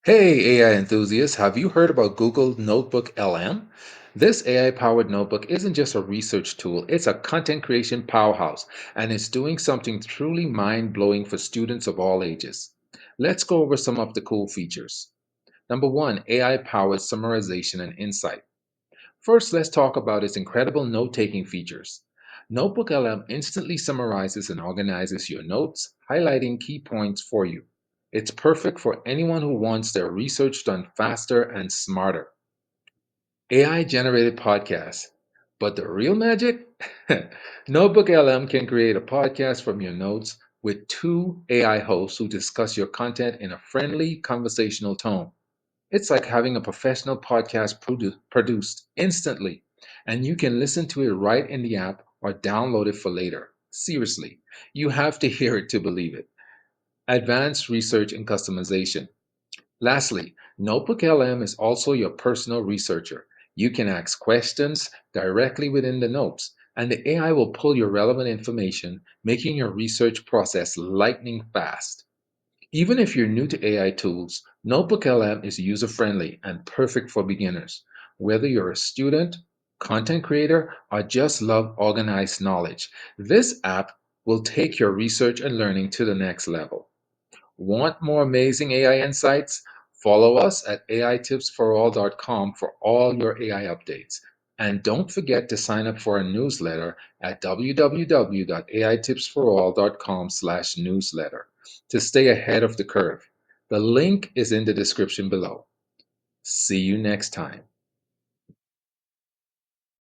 Hey, AI enthusiasts, have you heard about Google Notebook LM? This AI powered notebook isn't just a research tool, it's a content creation powerhouse, and it's doing something truly mind blowing for students of all ages. Let's go over some of the cool features. Number one, AI powered summarization and insight. First, let's talk about its incredible note taking features. Notebook LM instantly summarizes and organizes your notes, highlighting key points for you. It's perfect for anyone who wants their research done faster and smarter. AI generated podcasts. But the real magic? Notebook LM can create a podcast from your notes with two AI hosts who discuss your content in a friendly, conversational tone. It's like having a professional podcast produced instantly, and you can listen to it right in the app or download it for later. Seriously, you have to hear it to believe it. Advanced research and customization. Lastly, Notebook LM is also your personal researcher. You can ask questions directly within the notes, and the AI will pull your relevant information, making your research process lightning fast. Even if you're new to AI tools, NotebookLM is user friendly and perfect for beginners. Whether you're a student, content creator, or just love organized knowledge, this app will take your research and learning to the next level. Want more amazing AI insights? Follow us at aitipsforall.com for all your AI updates. And don't forget to sign up for our newsletter at www.aitipsforall.com/newsletter to stay ahead of the curve. The link is in the description below. See you next time.